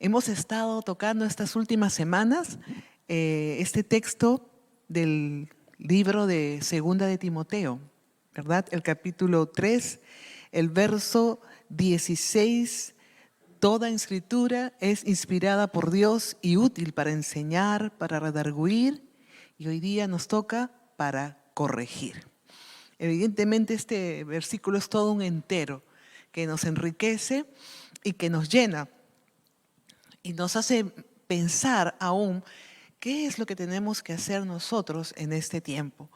Hemos estado tocando estas últimas semanas este texto del libro de Segunda de Timoteo, ¿verdad? El capítulo 3, el verso 16. Toda escritura es inspirada por Dios y útil para enseñar, para redarguir, y hoy día nos toca para corregir. Evidentemente este versículo es todo un entero que nos enriquece y que nos llena y nos hace pensar aún qué es lo que tenemos que hacer nosotros en este tiempo.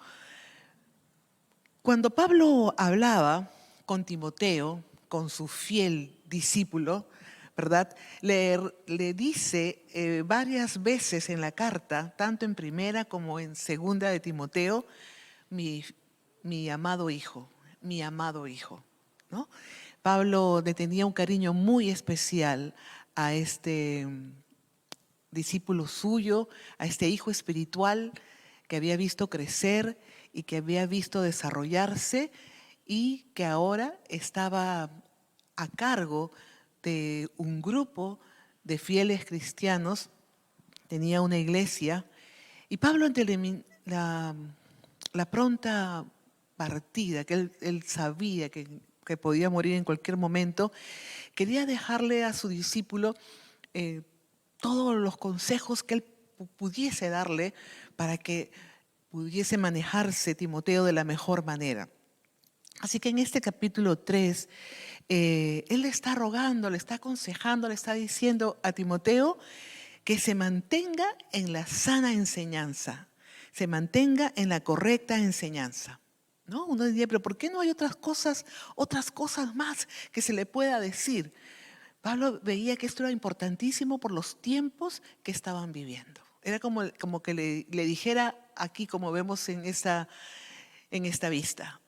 Cuando Pablo hablaba con Timoteo, con su fiel discípulo, ¿verdad? Le dice varias veces en la carta, tanto en primera como en segunda de Timoteo, mi amado hijo, ¿no? Pablo le tenía un cariño muy especial a este discípulo suyo, a este hijo espiritual que había visto crecer y que había visto desarrollarse y que ahora estaba a cargo de un grupo de fieles cristianos, tenía una iglesia, y Pablo ante la pronta partida, que él sabía que podía morir en cualquier momento, quería dejarle a su discípulo todos los consejos que él pudiese darle para que pudiese manejarse Timoteo de la mejor manera. Así que en este capítulo 3, él le está rogando, le está aconsejando, le está diciendo a Timoteo que se mantenga en la sana enseñanza, se mantenga en la correcta enseñanza. ¿No? Uno diría, pero ¿por qué no hay otras cosas más que se le pueda decir? Pablo veía que esto era importantísimo por los tiempos que estaban viviendo. Era como que le dijera aquí, como vemos en esta vista: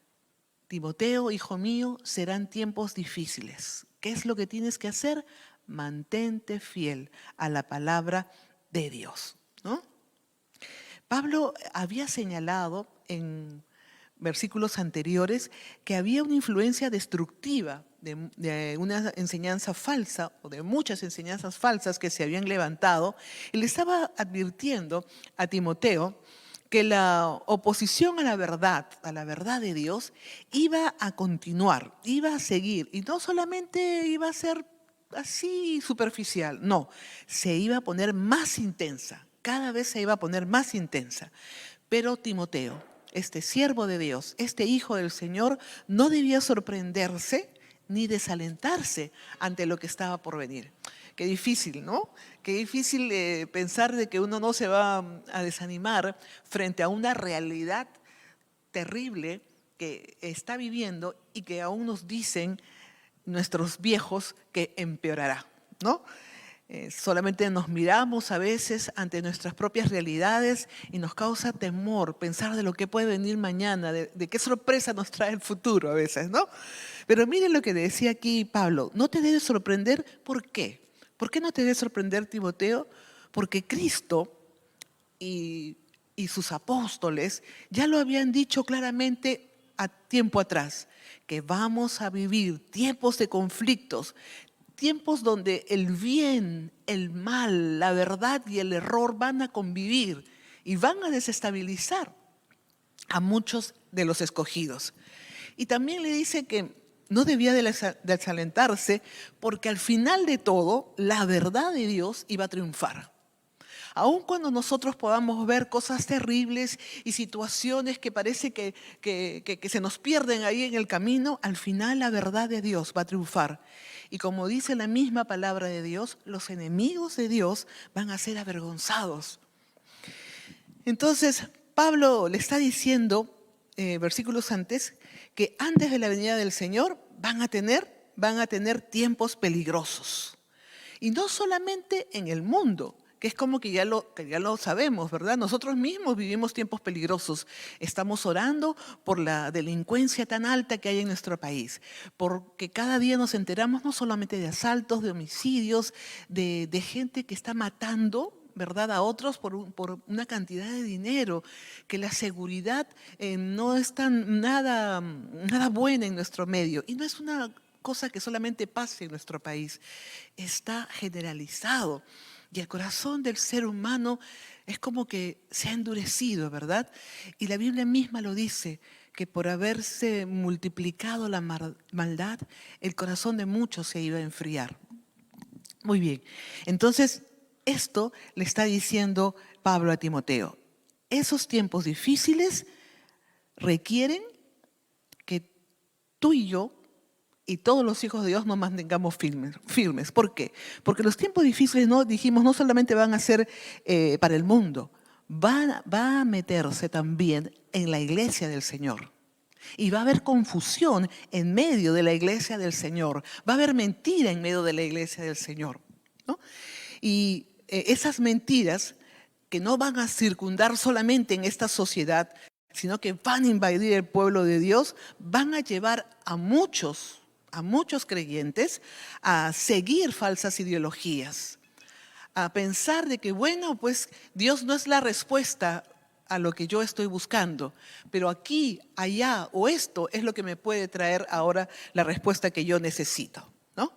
Timoteo, hijo mío, serán tiempos difíciles. ¿Qué es lo que tienes que hacer? Mantente fiel a la palabra de Dios, ¿no? Pablo había señalado en versículos anteriores que había una influencia destructiva de una enseñanza falsa o de muchas enseñanzas falsas que se habían levantado, y le estaba advirtiendo a Timoteo que la oposición a la verdad de Dios, iba a continuar, iba a seguir, y no solamente iba a ser así superficial, no, se iba a poner más intensa, cada vez se iba a poner más intensa. Pero Timoteo, este siervo de Dios, este hijo del Señor, no debía sorprenderse ni desalentarse ante lo que estaba por venir. Qué difícil, ¿no? Qué difícil pensar de que uno no se va a desanimar frente a una realidad terrible que está viviendo y que aún nos dicen nuestros viejos que empeorará, ¿no? Solamente nos miramos a veces ante nuestras propias realidades y nos causa temor pensar de lo que puede venir mañana, de qué sorpresa nos trae el futuro a veces, ¿no? Pero miren lo que decía aquí Pablo: no te debes sorprender. ¿Por qué? ¿Por qué no te debe sorprender, Timoteo? Porque Cristo y sus apóstoles ya lo habían dicho claramente a tiempo atrás, que vamos a vivir tiempos de conflictos, tiempos donde el bien, el mal, la verdad y el error van a convivir y van a desestabilizar a muchos de los escogidos. Y también le dice que no debía desalentarse, porque al final de todo la verdad de Dios iba a triunfar. Aun cuando nosotros podamos ver cosas terribles y situaciones que parece que se nos pierden ahí en el camino, al final la verdad de Dios va a triunfar. Y como dice la misma palabra de Dios, los enemigos de Dios van a ser avergonzados. Entonces, Pablo le está diciendo, versículos antes, que antes de la venida del Señor van a tener tiempos peligrosos. Y no solamente en el mundo, que es como que ya lo sabemos, ¿verdad? Nosotros mismos vivimos tiempos peligrosos. Estamos orando por la delincuencia tan alta que hay en nuestro país, porque cada día nos enteramos no solamente de asaltos, de homicidios, de gente que está matando, ¿verdad?, a otros por una cantidad de dinero, que la seguridad no es nada buena en nuestro medio. Y no es una cosa que solamente pasa en nuestro país, está generalizado. Y el corazón del ser humano es como que se ha endurecido, ¿verdad? Y la Biblia misma lo dice, que por haberse multiplicado la maldad, el corazón de muchos se iba a enfriar. Muy bien, entonces esto le está diciendo Pablo a Timoteo. Esos tiempos difíciles requieren que tú y yo y todos los hijos de Dios nos mantengamos firmes. ¿Por qué? Porque los tiempos difíciles, no dijimos, no solamente van a ser para el mundo, va a meterse también en la iglesia del Señor. Y va a haber confusión en medio de la iglesia del Señor. Va a haber mentira en medio de la iglesia del Señor, ¿no? Y esas mentiras que no van a circundar solamente en esta sociedad, sino que van a invadir el pueblo de Dios, van a llevar a muchos creyentes a seguir falsas ideologías, a pensar de que, bueno, pues Dios no es la respuesta a lo que yo estoy buscando, pero aquí, allá o esto es lo que me puede traer ahora la respuesta que yo necesito, ¿no?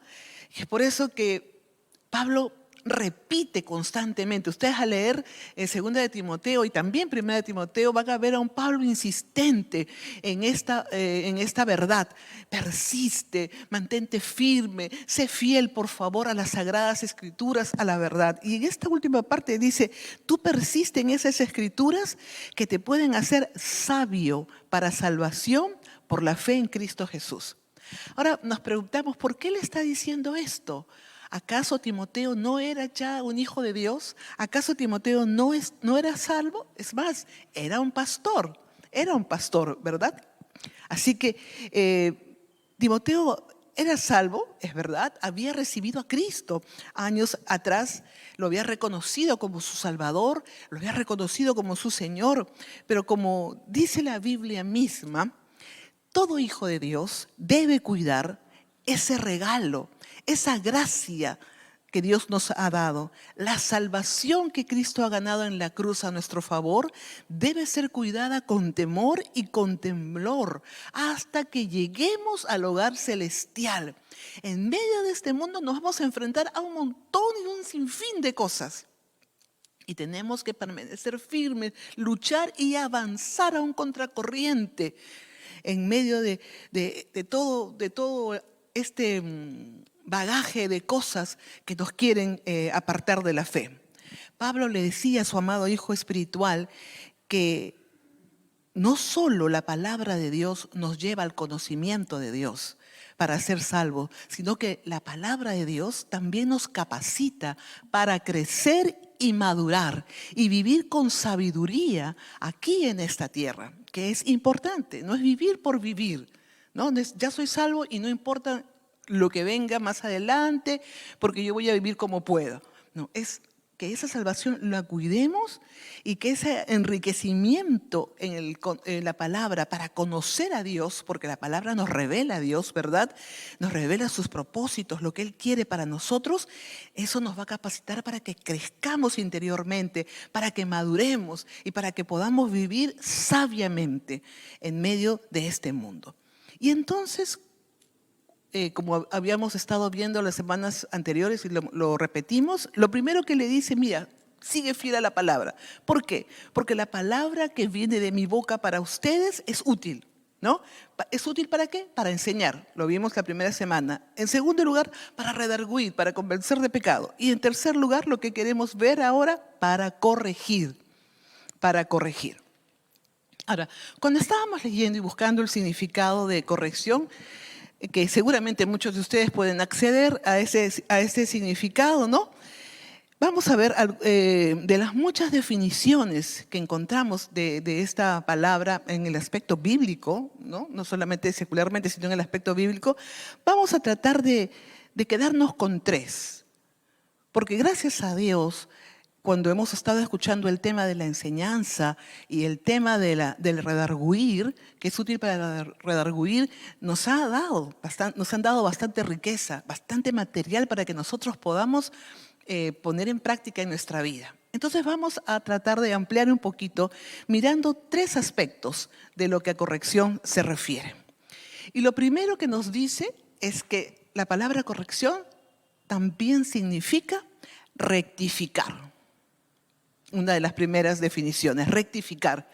Y es por eso que Pablo repite constantemente. Ustedes al leer en 2 de Timoteo y también 1 de Timoteo van a ver a un Pablo insistente en esta verdad. Persiste, mantente firme, sé fiel por favor a las sagradas escrituras, a la verdad. Y en esta última parte dice, tú persiste en esas escrituras que te pueden hacer sabio para salvación por la fe en Cristo Jesús. Ahora nos preguntamos, ¿por qué le está diciendo esto? ¿Acaso Timoteo no era ya un hijo de Dios? ¿Acaso Timoteo no era salvo? Es más, era un pastor, ¿verdad? Así que Timoteo era salvo, es verdad, había recibido a Cristo años atrás, lo había reconocido como su Salvador, lo había reconocido como su Señor, pero como dice la Biblia misma, todo hijo de Dios debe cuidar ese regalo, esa gracia que Dios nos ha dado, la salvación que Cristo ha ganado en la cruz a nuestro favor, debe ser cuidada con temor y con temblor hasta que lleguemos al hogar celestial. En medio de este mundo nos vamos a enfrentar a un montón y un sinfín de cosas. Y tenemos que permanecer firmes, luchar y avanzar a un contracorriente en medio de todo este bagaje de cosas que nos quieren apartar de la fe. Pablo le decía a su amado hijo espiritual que no solo la palabra de Dios nos lleva al conocimiento de Dios para ser salvos, sino que la palabra de Dios también nos capacita para crecer y madurar y vivir con sabiduría aquí en esta tierra, que es importante, no es vivir por vivir, ¿no? Ya soy salvo y no importa lo que venga más adelante, porque yo voy a vivir como puedo. No, es que esa salvación la cuidemos y que ese enriquecimiento en la palabra para conocer a Dios, porque la palabra nos revela a Dios, ¿verdad? Nos revela sus propósitos, lo que Él quiere para nosotros, eso nos va a capacitar para que crezcamos interiormente, para que maduremos y para que podamos vivir sabiamente en medio de este mundo. Y entonces, como habíamos estado viendo las semanas anteriores y lo repetimos, lo primero que le dice, mira, sigue fiel a la palabra. ¿Por qué? Porque la palabra que viene de mi boca para ustedes es útil, ¿no? ¿Es útil para qué? Para enseñar, lo vimos la primera semana. En segundo lugar, para redarguir, para convencer de pecado. Y en tercer lugar, lo que queremos ver ahora, para corregir, para corregir. Ahora, cuando estábamos leyendo y buscando el significado de corrección, que seguramente muchos de ustedes pueden acceder a ese significado, ¿no? Vamos a ver de las muchas definiciones que encontramos de esta palabra en el aspecto bíblico, ¿no? No solamente secularmente, sino en el aspecto bíblico, vamos a tratar de quedarnos con tres. Porque gracias a Dios, cuando hemos estado escuchando el tema de la enseñanza y el tema del redarguir, que es útil para redarguir, nos han dado bastante riqueza, bastante material para que nosotros podamos poner en práctica en nuestra vida. Entonces vamos a tratar de ampliar un poquito mirando tres aspectos de lo que a corrección se refiere. Y lo primero que nos dice es que la palabra corrección también significa rectificar. Una de las primeras definiciones, rectificar.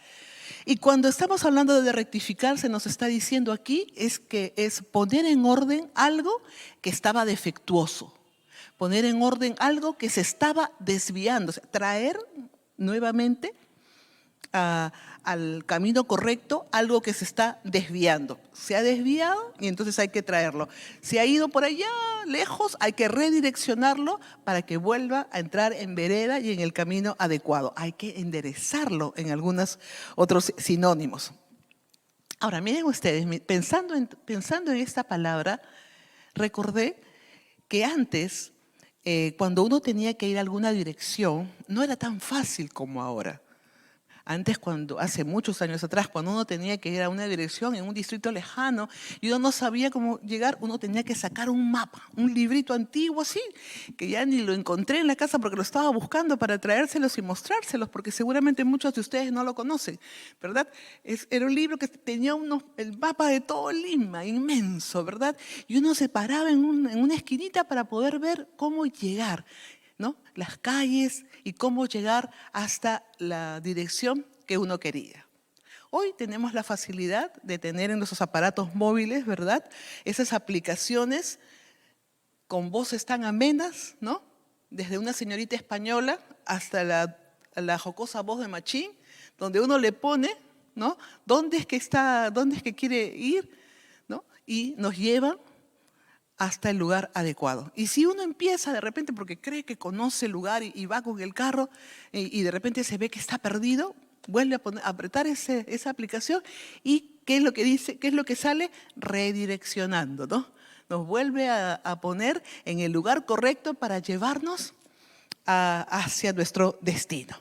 Y cuando estamos hablando de rectificar, se nos está diciendo aquí es que es poner en orden algo que estaba defectuoso, poner en orden algo que se estaba desviando, o sea, traer nuevamente al camino correcto algo que se está desviando. Se ha desviado y entonces hay que traerlo. Se ha ido por allá lejos, hay que redireccionarlo para que vuelva a entrar en vereda y en el camino adecuado. Hay que enderezarlo en algunos otros sinónimos. Ahora, miren ustedes, pensando en esta palabra, recordé que antes, cuando uno tenía que ir a alguna dirección, no era tan fácil como ahora. Antes, hace muchos años atrás, cuando uno tenía que ir a una dirección en un distrito lejano y uno no sabía cómo llegar, uno tenía que sacar un mapa, un librito antiguo así, que ya ni lo encontré en la casa porque lo estaba buscando para traérselos y mostrárselos, porque seguramente muchos de ustedes no lo conocen, ¿verdad? Era un libro que tenía el mapa de todo Lima, inmenso, ¿verdad? Y uno se paraba en una esquinita para poder ver cómo llegar, ¿no? Las calles y cómo llegar hasta la dirección que uno quería. Hoy tenemos la facilidad de tener en nuestros aparatos móviles, ¿verdad? Esas aplicaciones con voces tan amenas, ¿no? Desde una señorita española hasta la jocosa voz de Machín, donde uno le pone, ¿no? ¿Dónde es que quiere ir? ¿No? Y nos llevan hasta el lugar adecuado. Y si uno empieza de repente porque cree que conoce el lugar y va con el carro y de repente se ve que está perdido, vuelve a apretar esa aplicación y ¿qué es lo que dice? ¿Qué es lo que sale? Redireccionando, ¿no? Nos vuelve a poner en el lugar correcto para llevarnos hacia nuestro destino.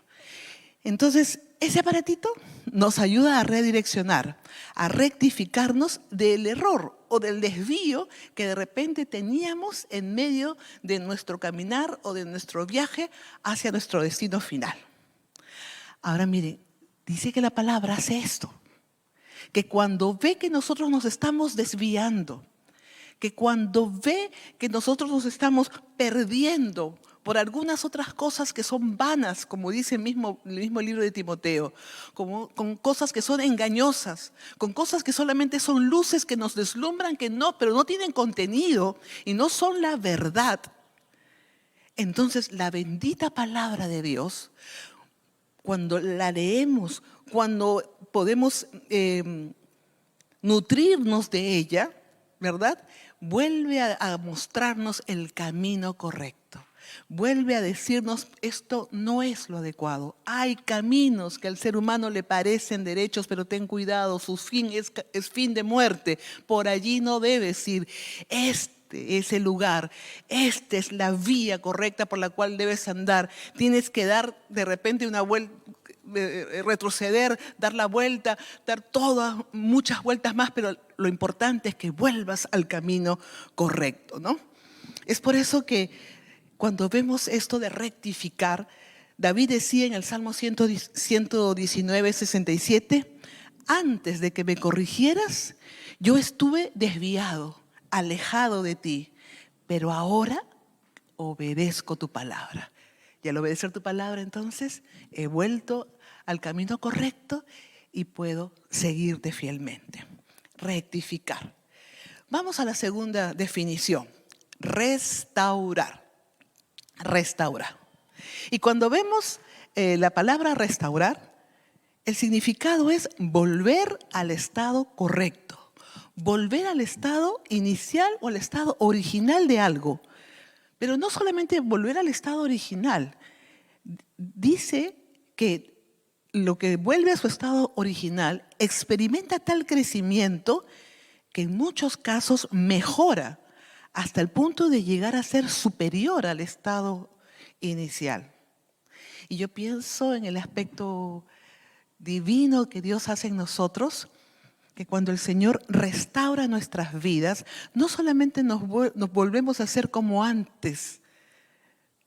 Entonces, ese aparatito nos ayuda a redireccionar, a rectificarnos del error o del desvío que de repente teníamos en medio de nuestro caminar o de nuestro viaje hacia nuestro destino final. Ahora miren, dice que la palabra hace esto, que cuando ve que nosotros nos estamos desviando, que cuando ve que nosotros nos estamos perdiendo por algunas otras cosas que son vanas, como dice el mismo libro de Timoteo, con cosas que son engañosas, con cosas que solamente son luces que nos deslumbran, pero no tienen contenido y no son la verdad. Entonces, la bendita palabra de Dios, cuando la leemos, cuando podemos nutrirnos de ella, ¿verdad? Vuelve a mostrarnos el camino correcto. Vuelve a decirnos, esto no es lo adecuado. Hay caminos que al ser humano le parecen derechos, pero ten cuidado, su fin es fin de muerte. Por allí no debes ir. Este es el lugar, esta es la vía correcta por la cual debes andar. Tienes que dar de repente una vuelta, retroceder, dar la vuelta, dar muchas vueltas más, pero lo importante es que vuelvas al camino correcto, ¿no? Es por eso que cuando vemos esto de rectificar, David decía en el Salmo 119, 67, antes de que me corrigieras, yo estuve desviado, alejado de ti, pero ahora obedezco tu palabra. Y al obedecer tu palabra, entonces, he vuelto al camino correcto y puedo seguirte fielmente. Rectificar. Vamos a la segunda definición. Restaurar. Restaurar. Y cuando vemos la palabra restaurar, el significado es volver al estado correcto. Volver al estado inicial o al estado original de algo. Pero no solamente volver al estado original. Dice que lo que vuelve a su estado original experimenta tal crecimiento que en muchos casos mejora hasta el punto de llegar a ser superior al estado inicial. Y yo pienso en el aspecto divino que Dios hace en nosotros, que cuando el Señor restaura nuestras vidas, no solamente nos volvemos a ser como antes,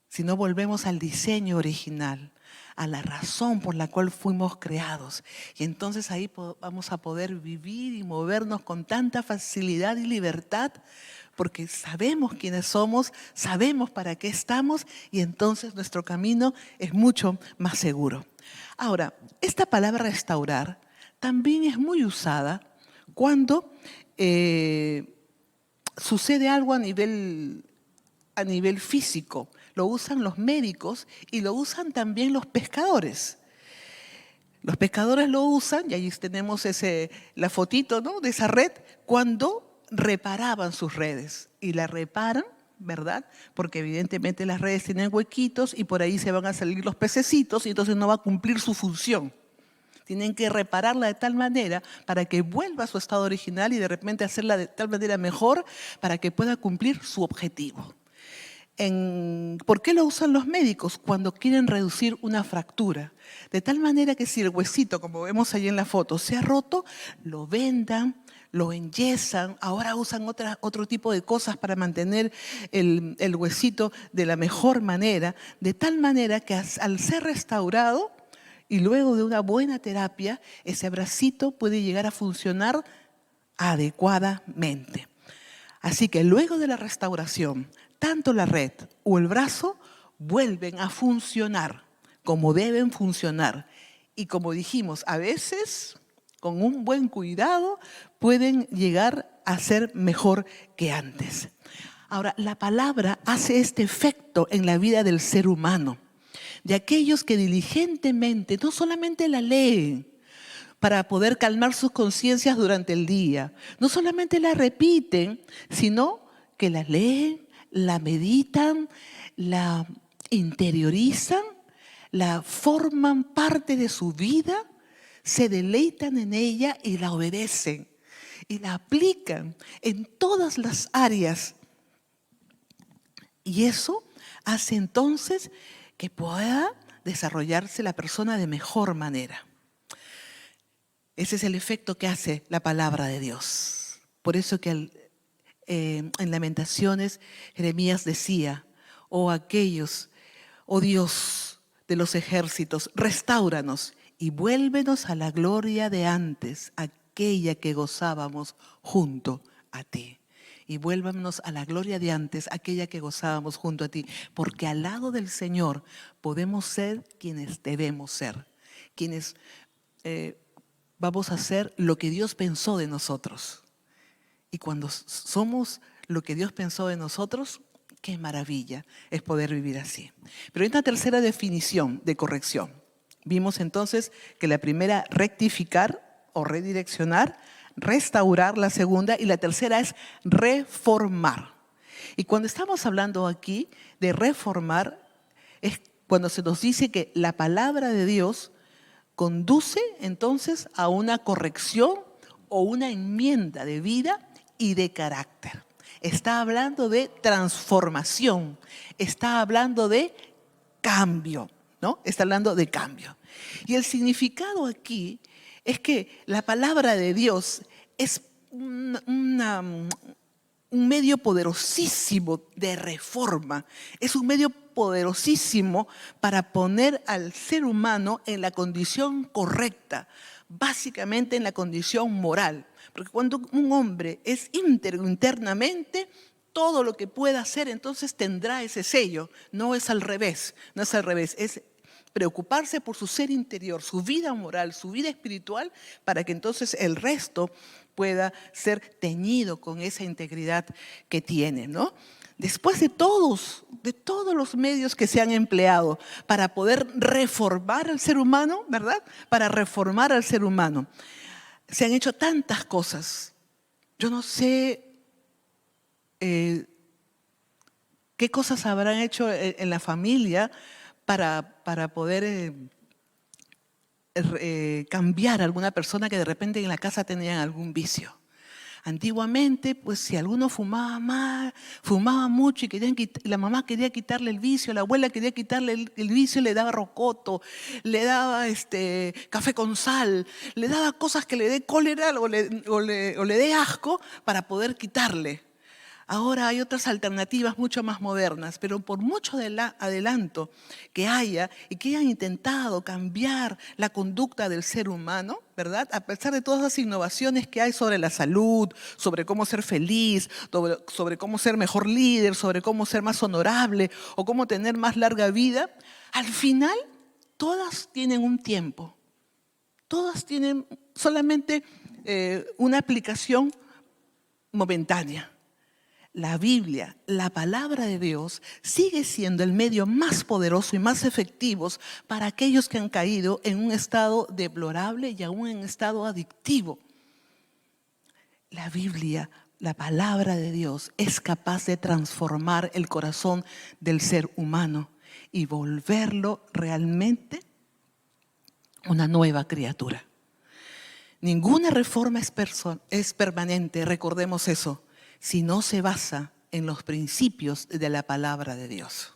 sino volvemos al diseño original, a la razón por la cual fuimos creados. Y entonces ahí vamos a poder vivir y movernos con tanta facilidad y libertad, porque sabemos quiénes somos, sabemos para qué estamos y entonces nuestro camino es mucho más seguro. Ahora, esta palabra restaurar también es muy usada cuando sucede algo a nivel físico. Lo usan los médicos y lo usan también los pescadores. Los pescadores lo usan, y ahí tenemos la fotito, ¿no?, de esa red, cuando reparaban sus redes. Y la reparan, ¿verdad? Porque evidentemente las redes tienen huequitos y por ahí se van a salir los pececitos y entonces no va a cumplir su función. Tienen que repararla de tal manera para que vuelva a su estado original y de repente hacerla de tal manera mejor para que pueda cumplir su objetivo. ¿Por qué lo usan los médicos? Cuando quieren reducir una fractura. De tal manera que si el huesito, como vemos ahí en la foto, se ha roto, lo vendan, lo enyesan. Ahora usan otro tipo de cosas para mantener el huesito de la mejor manera. De tal manera que al ser restaurado y luego de una buena terapia, ese bracito puede llegar a funcionar adecuadamente. Así que luego de la restauración, tanto la red o el brazo vuelven a funcionar como deben funcionar. Y como dijimos, a veces con un buen cuidado pueden llegar a ser mejor que antes. Ahora, la palabra hace este efecto en la vida del ser humano, de aquellos que diligentemente no solamente la leen para poder calmar sus conciencias durante el día, no solamente la repiten, sino que la leen, la meditan, la interiorizan, la forman parte de su vida, se deleitan en ella y la obedecen y la aplican en todas las áreas. Y eso hace entonces que pueda desarrollarse la persona de mejor manera. Ese es el efecto que hace la palabra de Dios. Por eso que en Lamentaciones Jeremías decía: oh Dios de los ejércitos, restáuranos y vuélvenos a la gloria de antes, aquella que gozábamos junto a ti. Y vuélvanos a la gloria de antes, aquella que gozábamos junto a ti, porque al lado del Señor podemos ser quienes debemos ser, quienes vamos a hacer lo que Dios pensó de nosotros. Y cuando somos lo que Dios pensó de nosotros, qué maravilla es poder vivir así. Pero hay una tercera definición de corrección. Vimos entonces que la primera, rectificar o redireccionar; restaurar, la segunda, y la tercera es reformar. Y cuando estamos hablando aquí de reformar, es cuando se nos dice que la palabra de Dios conduce entonces a una corrección o una enmienda de vida y de carácter. Está hablando de transformación, está hablando de cambio, ¿no? Está hablando de cambio. Y el significado aquí es que la palabra de Dios es un medio poderosísimo de reforma, es un medio poderosísimo para poner al ser humano en la condición correcta, básicamente en la condición moral. Porque cuando un hombre es íntegro internamente, todo lo que pueda hacer entonces tendrá ese sello. No es al revés, no es al revés, es preocuparse por su ser interior, su vida moral, su vida espiritual, para que entonces el resto pueda ser teñido con esa integridad que tiene, ¿no? Después de todos los medios que se han empleado para poder reformar al ser humano, ¿verdad? Para reformar al ser humano. Se han hecho tantas cosas. Yo no sé qué cosas habrán hecho en la familia para poder cambiar a alguna persona que de repente en la casa tenían algún vicio. Antiguamente, pues si alguno fumaba mucho y la mamá quería quitarle el vicio, la abuela quería quitarle el vicio, le daba rocoto, le daba café con sal, le daba cosas que le dé cólera o le dé asco para poder quitarle. Ahora hay otras alternativas mucho más modernas, pero por mucho adelanto que haya y que hayan intentado cambiar la conducta del ser humano, ¿verdad? A pesar de todas las innovaciones que hay sobre la salud, sobre cómo ser feliz, sobre cómo ser mejor líder, sobre cómo ser más honorable o cómo tener más larga vida, al final todas tienen un tiempo. Todas tienen solamente una aplicación momentánea. La Biblia, la palabra de Dios, sigue siendo el medio más poderoso y más efectivo para aquellos que han caído en un estado deplorable y aún en un estado adictivo. La Biblia, la palabra de Dios, es capaz de transformar el corazón del ser humano y volverlo realmente una nueva criatura. Ninguna reforma es permanente, recordemos eso, si no se basa en los principios de la palabra de Dios.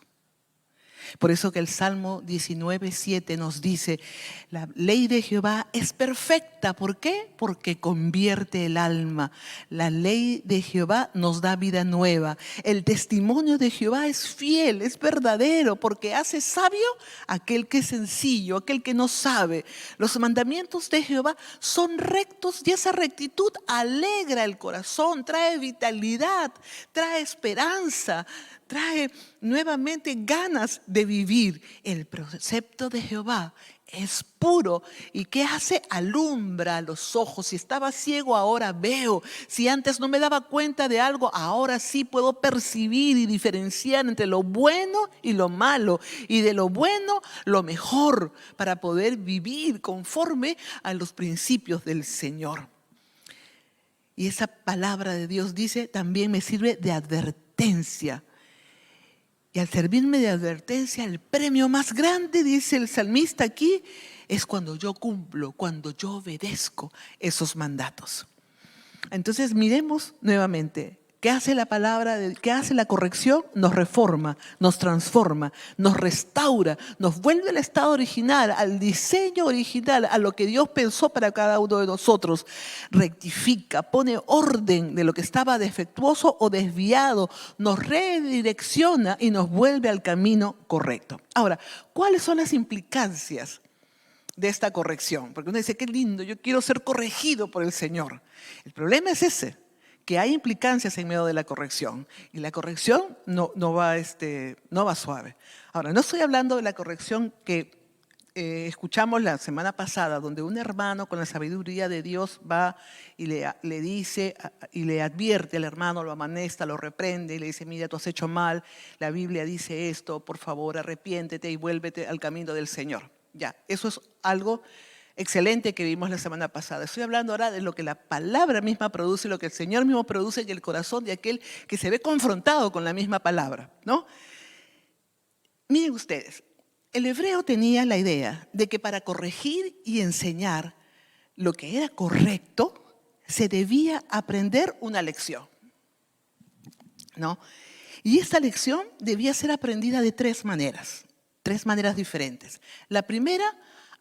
Por eso que el Salmo 19:7 nos dice, la ley de Jehová es perfecta. ¿Por qué? Porque convierte el alma. La ley de Jehová nos da vida nueva. El testimonio de Jehová es fiel, es verdadero, porque hace sabio aquel que es sencillo, aquel que no sabe. Los mandamientos de Jehová son rectos y esa rectitud alegra el corazón, trae vitalidad, trae esperanza, trae nuevamente ganas de vivir. El precepto de Jehová es puro. ¿Y qué hace? Alumbra los ojos. Si estaba ciego, ahora veo. Si antes no me daba cuenta de algo, ahora sí puedo percibir y diferenciar entre lo bueno y lo malo. Y de lo bueno, lo mejor, para poder vivir conforme a los principios del Señor. Y esa palabra de Dios dice, también me sirve de advertencia. Y al servirme de advertencia, el premio más grande, dice el salmista aquí, es cuando yo cumplo, cuando yo obedezco esos mandatos. Entonces miremos nuevamente, ¿qué hace la palabra? ¿Qué hace la corrección? Nos reforma, nos transforma, nos restaura, nos vuelve al estado original, al diseño original, a lo que Dios pensó para cada uno de nosotros. Rectifica, pone orden de lo que estaba defectuoso o desviado, nos redirecciona y nos vuelve al camino correcto. Ahora, ¿cuáles son las implicancias de esta corrección? Porque uno dice, qué lindo, yo quiero ser corregido por el Señor. El problema es ese, que hay implicancias en medio de la corrección. Y la corrección no va suave. Ahora, no estoy hablando de la corrección que escuchamos la semana pasada, donde un hermano con la sabiduría de Dios va y le dice y le advierte al hermano, lo amonesta, lo reprende y le dice, mira, tú has hecho mal, la Biblia dice esto, por favor, arrepiéntete y vuélvete al camino del Señor. Ya, eso es algo excelente que vimos la semana pasada. Estoy hablando ahora de lo que la palabra misma produce, lo que el Señor mismo produce en el corazón de aquel que se ve confrontado con la misma palabra, ¿no? Miren ustedes, el hebreo tenía la idea de que para corregir y enseñar lo que era correcto, se debía aprender una lección, ¿no? Y esta lección debía ser aprendida de tres maneras diferentes. La primera,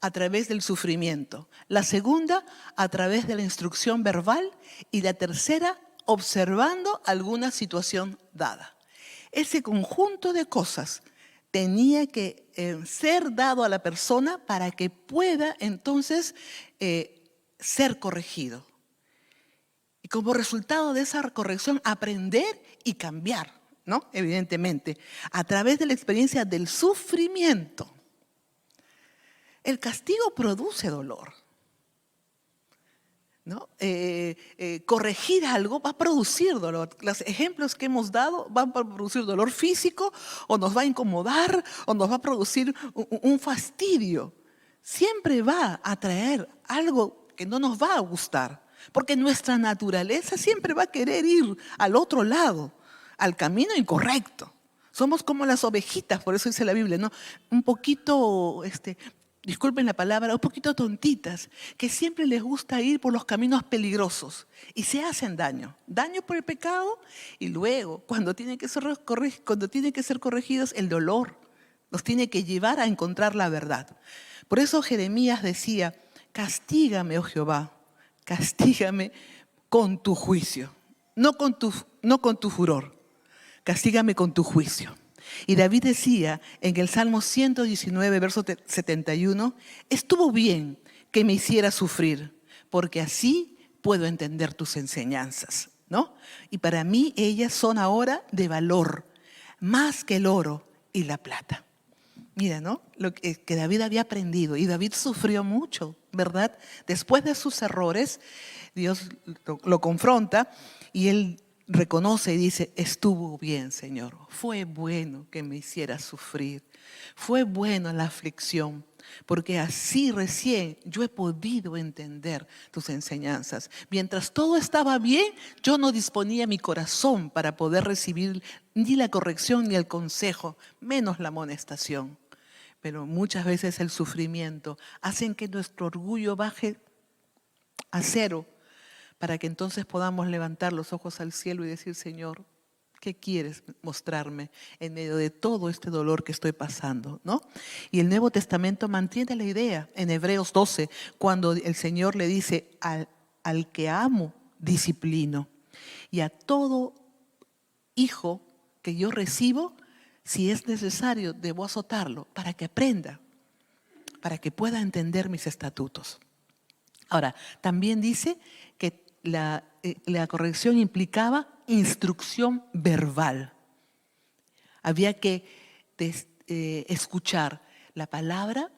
a través del sufrimiento. La segunda, a través de la instrucción verbal. Y la tercera, observando alguna situación dada. Ese conjunto de cosas tenía que ser dado a la persona para que pueda entonces ser corregido. Y como resultado de esa corrección, aprender y cambiar, ¿no? Evidentemente, a través de la experiencia del sufrimiento. El castigo produce dolor, ¿no? Corregir algo va a producir dolor. Los ejemplos que hemos dado van a producir dolor físico, o nos va a incomodar, o nos va a producir un fastidio. Siempre va a traer algo que no nos va a gustar, porque nuestra naturaleza siempre va a querer ir al otro lado, al camino incorrecto. Somos como las ovejitas, por eso dice la Biblia, ¿no? Un poquito, disculpen la palabra, un poquito tontitas, que siempre les gusta ir por los caminos peligrosos y se hacen daño. Daño por el pecado, y luego, cuando tienen que ser corregidos, el dolor los tiene que llevar a encontrar la verdad. Por eso Jeremías decía, castígame, oh Jehová, castígame con tu juicio, no con tu furor, castígame con tu juicio. Y David decía en el Salmo 119, verso 71, estuvo bien que me hiciera sufrir, porque así puedo entender tus enseñanzas, ¿no? Y para mí ellas son ahora de valor, más que el oro y la plata. Mira, ¿no? Lo que David había aprendido, y David sufrió mucho, ¿verdad? Después de sus errores, Dios lo confronta y él reconoce y dice, estuvo bien, Señor. Fue bueno que me hicieras sufrir. Fue bueno la aflicción, porque así recién yo he podido entender tus enseñanzas. Mientras todo estaba bien, yo no disponía mi corazón para poder recibir ni la corrección ni el consejo, menos la amonestación. Pero muchas veces el sufrimiento hace que nuestro orgullo baje a cero, para que entonces podamos levantar los ojos al cielo y decir, Señor, ¿qué quieres mostrarme en medio de todo este dolor que estoy pasando, ¿no? Y el Nuevo Testamento mantiene la idea en Hebreos 12, cuando el Señor le dice, al que amo, disciplino. Y a todo hijo que yo recibo, si es necesario, debo azotarlo para que aprenda, para que pueda entender mis estatutos. Ahora, también dice que la corrección implicaba instrucción verbal. Había que escuchar. La palabra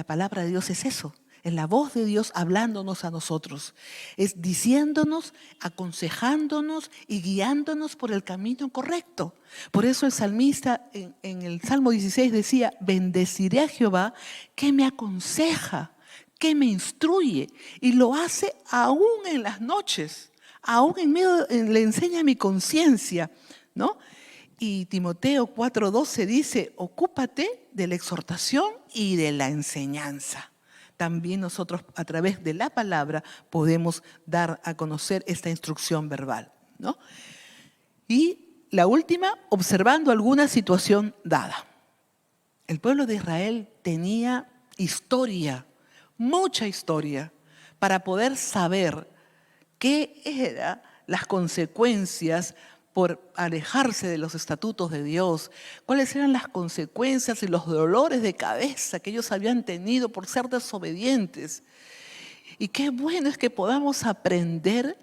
palabra de Dios es eso. Es la voz de Dios hablándonos a nosotros. Es diciéndonos, aconsejándonos y guiándonos por el camino correcto. Por eso el salmista en el Salmo 16 decía, bendeciré a Jehová que me aconseja, que me instruye. Y lo hace aún en las noches, aún en medio, le enseña mi conciencia, ¿no? Y Timoteo 4:12 dice, ocúpate de la exhortación y de la enseñanza. También nosotros a través de la palabra podemos dar a conocer esta instrucción verbal, ¿no? Y la última, observando alguna situación dada. El pueblo de Israel tenía historia, mucha historia, para poder saber qué eran las consecuencias por alejarse de los estatutos de Dios, cuáles eran las consecuencias y los dolores de cabeza que ellos habían tenido por ser desobedientes. Y qué bueno es que podamos aprender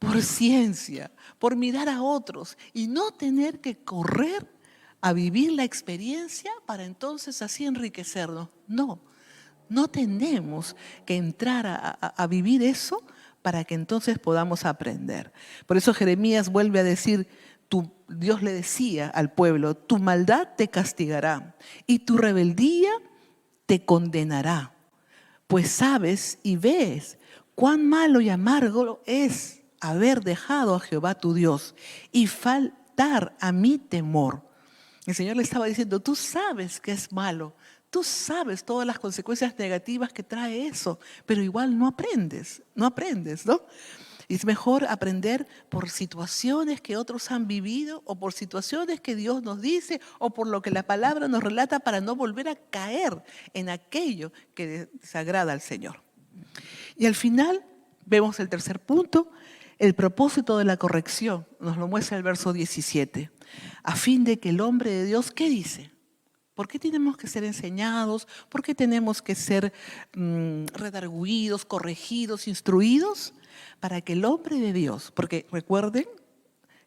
por ciencia, por mirar a otros y no tener que correr a vivir la experiencia para entonces así enriquecernos. No tenemos que entrar a vivir eso para que entonces podamos aprender. Por eso Jeremías vuelve a decir, Dios le decía al pueblo, tu maldad te castigará y tu rebeldía te condenará. Pues sabes y ves cuán malo y amargo es haber dejado a Jehová tu Dios y faltar a mi temor. El Señor le estaba diciendo, tú sabes que es malo, tú sabes todas las consecuencias negativas que trae eso, pero igual no aprendes, ¿no? Es mejor aprender por situaciones que otros han vivido o por situaciones que Dios nos dice o por lo que la palabra nos relata para no volver a caer en aquello que desagrada al Señor. Y al final vemos el tercer punto, el propósito de la corrección. Nos lo muestra el verso 17. A fin de que el hombre de Dios, ¿qué dice? ¿Por qué tenemos que ser enseñados? ¿Por qué tenemos que ser redarguidos, corregidos, instruidos? Para que el hombre de Dios, porque recuerden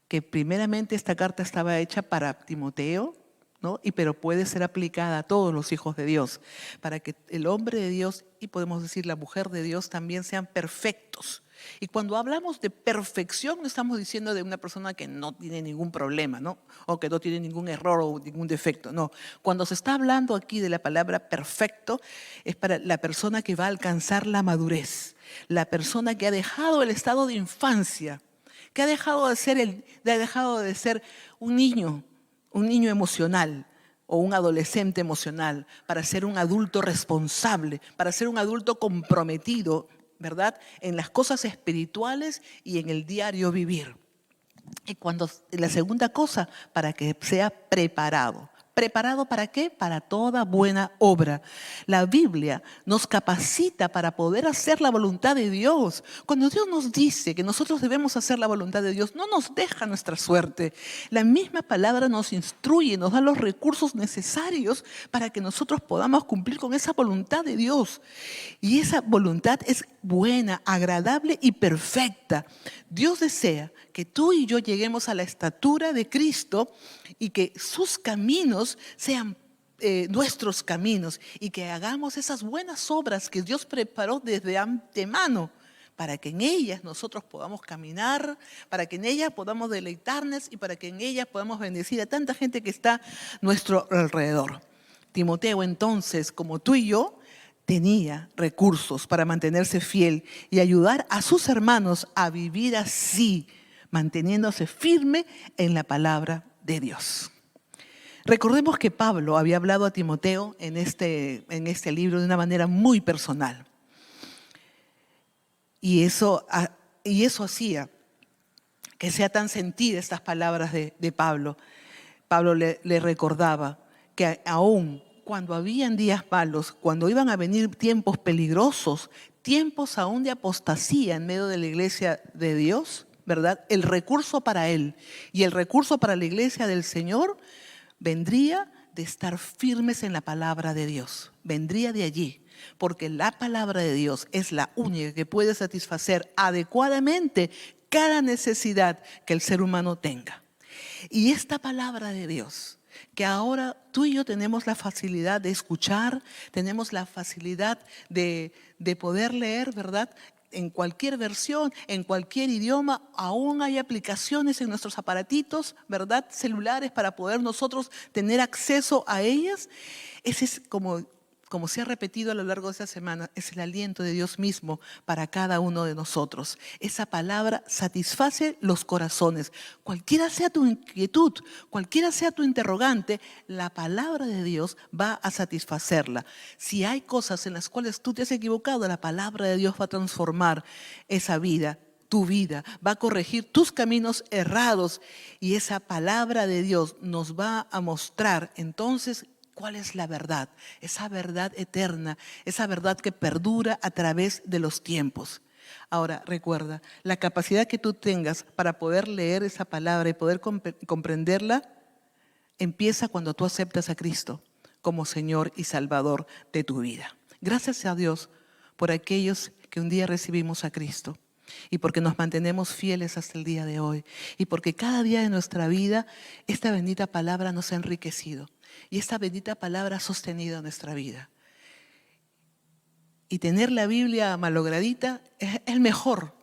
que primeramente esta carta estaba hecha para Timoteo, ¿no? Pero puede ser aplicada a todos los hijos de Dios, para que el hombre de Dios y podemos decir la mujer de Dios también sean perfectos. Y cuando hablamos de perfección no estamos diciendo de una persona que no tiene ningún problema, ¿no? O que no tiene ningún error o ningún defecto, no. Cuando se está hablando aquí de la palabra perfecto es para la persona que va a alcanzar la madurez, la persona que ha dejado el estado de infancia, que ha dejado de ser un niño emocional o un adolescente emocional, para ser un adulto responsable, para ser un adulto comprometido, ¿verdad? En las cosas espirituales y en el diario vivir. Y la segunda cosa, para que sea preparado ¿Preparado para qué? Para toda buena obra. La Biblia nos capacita para poder hacer la voluntad de Dios. Cuando Dios nos dice que nosotros debemos hacer la voluntad de Dios, no nos deja nuestra suerte. La misma palabra nos instruye, nos da los recursos necesarios para que nosotros podamos cumplir con esa voluntad de Dios. Y esa voluntad es buena, agradable y perfecta. Dios desea que tú y yo lleguemos a la estatura de Cristo y que sus caminos sean nuestros caminos y que hagamos esas buenas obras que Dios preparó desde antemano para que en ellas nosotros podamos caminar, para que en ellas podamos deleitarnos y para que en ellas podamos bendecir a tanta gente que está a nuestro alrededor. Timoteo entonces, como tú y yo, tenía recursos para mantenerse fiel y ayudar a sus hermanos a vivir así, manteniéndose firme en la palabra de Dios. Recordemos que Pablo había hablado a Timoteo en este libro de una manera muy personal. Y eso hacía que sea tan sentida estas palabras de Pablo. Pablo le recordaba que aún cuando habían días malos, cuando iban a venir tiempos peligrosos, tiempos aún de apostasía en medio de la iglesia de Dios, ¿verdad? El recurso para él y el recurso para la iglesia del Señor vendría de estar firmes en la palabra de Dios. Vendría de allí, porque la palabra de Dios es la única que puede satisfacer adecuadamente cada necesidad que el ser humano tenga. Y esta palabra de Dios, que ahora tú y yo tenemos la facilidad de escuchar, tenemos la facilidad de poder leer, ¿verdad?, en cualquier versión, en cualquier idioma, aún hay aplicaciones en nuestros aparatitos, ¿verdad?, celulares para poder nosotros tener acceso a ellas. Ese es como se ha repetido a lo largo de esta semana, es el aliento de Dios mismo para cada uno de nosotros. Esa palabra satisface los corazones. Cualquiera sea tu inquietud, cualquiera sea tu interrogante, la palabra de Dios va a satisfacerla. Si hay cosas en las cuales tú te has equivocado, la palabra de Dios va a transformar esa vida. Tu vida va a corregir tus caminos errados y esa palabra de Dios nos va a mostrar entonces ¿cuál es la verdad? Esa verdad eterna, esa verdad que perdura a través de los tiempos. Ahora, recuerda, la capacidad que tú tengas para poder leer esa palabra y poder comprenderla, empieza cuando tú aceptas a Cristo como Señor y Salvador de tu vida. Gracias a Dios por aquellos que un día recibimos a Cristo y porque nos mantenemos fieles hasta el día de hoy y porque cada día de nuestra vida esta bendita palabra nos ha enriquecido. Y esta bendita palabra ha sostenido nuestra vida. Y tener la Biblia malogradita es el mejor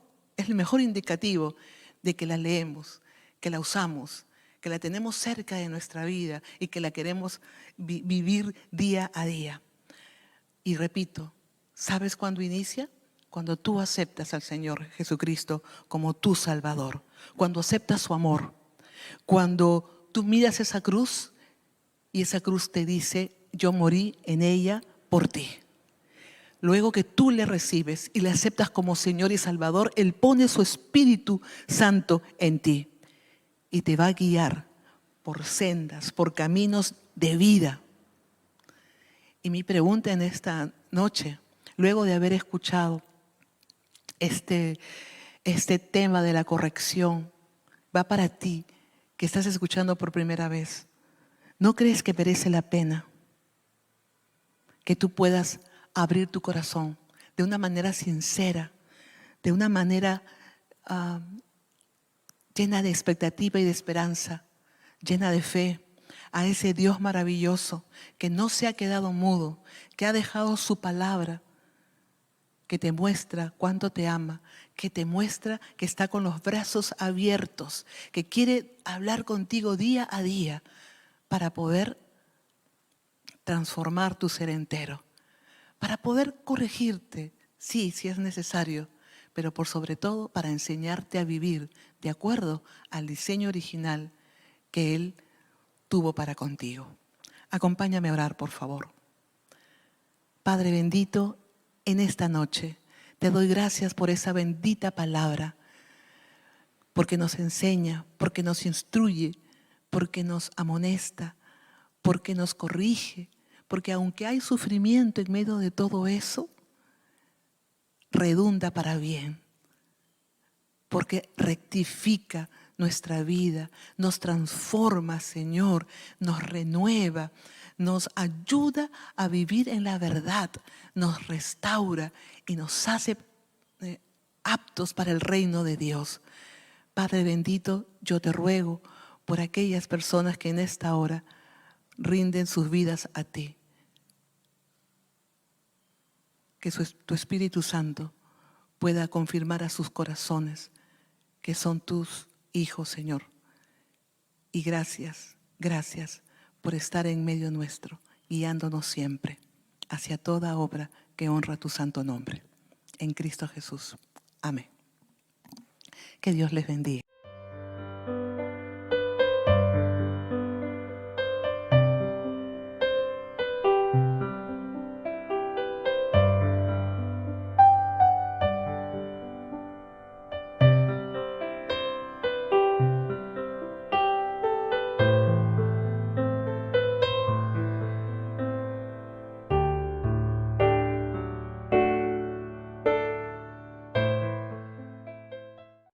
indicativo de que la leemos, que la usamos, que la tenemos cerca de nuestra vida y que la queremos vivir día a día. Y repito, ¿sabes cuándo inicia? Cuando tú aceptas al Señor Jesucristo como tu Salvador, cuando aceptas su amor, cuando tú miras esa cruz y esa cruz te dice, yo morí en ella por ti. Luego que tú le recibes y le aceptas como Señor y Salvador, Él pone su Espíritu Santo en ti y te va a guiar por sendas, por caminos de vida. Y mi pregunta en esta noche, luego de haber escuchado este tema de la corrección, va para ti que estás escuchando por primera vez. ¿No crees que merece la pena que tú puedas abrir tu corazón de una manera sincera, de una manera llena de expectativa y de esperanza, llena de fe, a ese Dios maravilloso que no se ha quedado mudo, que ha dejado su palabra, que te muestra cuánto te ama, que te muestra que está con los brazos abiertos, que quiere hablar contigo día a día, para poder transformar tu ser entero, para poder corregirte, sí, si es necesario, pero por sobre todo para enseñarte a vivir de acuerdo al diseño original que Él tuvo para contigo. Acompáñame a orar, por favor. Padre bendito, en esta noche te doy gracias por esa bendita palabra, porque nos enseña, porque nos instruye, porque nos amonesta, porque nos corrige, porque aunque hay sufrimiento en medio de todo eso, redunda para bien, porque rectifica nuestra vida, nos transforma, Señor, nos renueva, nos ayuda a vivir en la verdad, nos restaura y nos hace aptos para el reino de Dios. Padre bendito, yo te ruego por aquellas personas que en esta hora rinden sus vidas a ti. Que tu Espíritu Santo pueda confirmar a sus corazones que son tus hijos, Señor. Y gracias, gracias por estar en medio nuestro, guiándonos siempre hacia toda obra que honra tu santo nombre. En Cristo Jesús. Amén. Que Dios les bendiga.